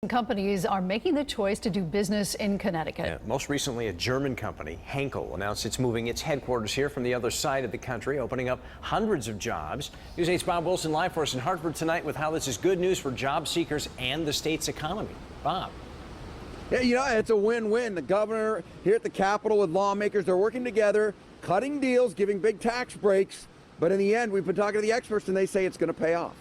Companies are making the choice to do business in Connecticut. Yeah, most recently, a German company, Henkel, announced it's moving its headquarters here from the other side of the country, opening up hundreds of jobs. News 8's Bob Wilson live for us in Hartford tonight with how this is good news for job seekers and the state's economy. Bob. Yeah, it's a win-win. The governor here at the Capitol with lawmakers, they're working together, cutting deals, giving big tax breaks. But in the end, we've been talking to the experts, and they say it's going to pay off.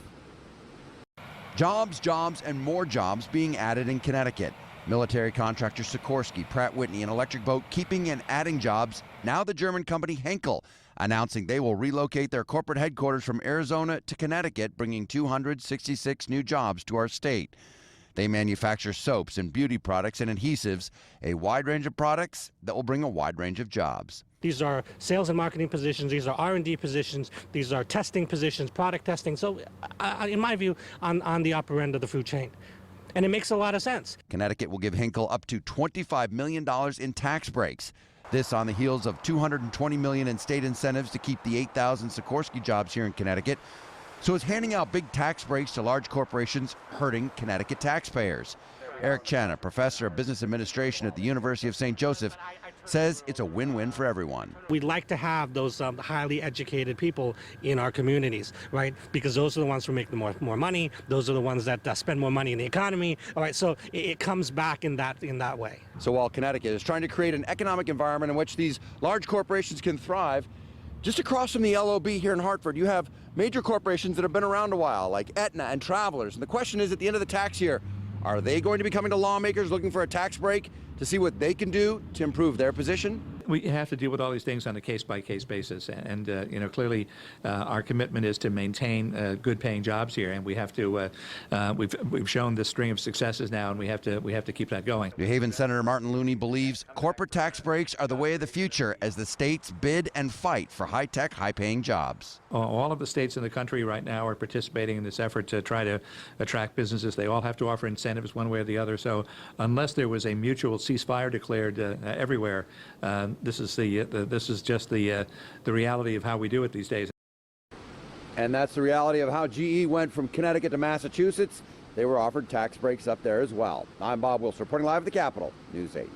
Jobs, jobs, and more jobs being added in Connecticut. Military contractor Sikorsky, Pratt Whitney, and Electric Boat keeping and adding jobs. Now the German company Henkel announcing they will relocate their corporate headquarters from Arizona to Connecticut, bringing 266 new jobs to our state. They manufacture soaps and beauty products and adhesives, a wide range of products that will bring a wide range of jobs. These are sales and marketing positions, these are R&D positions, these are testing positions, product testing. So in my view, on the upper end of the food chain. And it makes a lot of sense. Connecticut will give Henkel up to $25 million in tax breaks. This on the heels of $220 million in state incentives to keep the 8,000 Sikorsky jobs here in Connecticut. So it's handing out big tax breaks to large corporations, hurting Connecticut taxpayers. Eric Chen, a professor of business administration at the University of St. Joseph, says it's a win-win for everyone. We'd like to have those highly educated people in our communities, right? Because those are the ones who make the more money. Those are the ones that spend more money in the economy. All right, so it comes back in that way. So while Connecticut is trying to create an economic environment in which these large corporations can thrive, just across from the LOB here in Hartford, you have major corporations that have been around a while, like Aetna and Travelers. And the question is, at the end of the tax year, are they going to be coming to lawmakers looking for a tax break to see what they can do to improve their position? We have to deal with all these things on a case-by-case basis, and clearly our commitment is to maintain good-paying jobs here, and we have to. We've shown this string of successes now, and we have to keep that going. New Haven Senator Martin Looney believes corporate tax breaks are the way of the future as the states bid and fight for high-tech, high-paying jobs. All of the states in the country right now are participating in this effort to try to attract businesses. They all have to offer incentives one way or the other. So unless there was a mutual ceasefire declared everywhere, this is just the reality of how we do it these days. And that's the reality of how GE went from Connecticut to Massachusetts. They were offered tax breaks up there as well. I'm Bob Wilson, reporting live at the Capitol, News 8.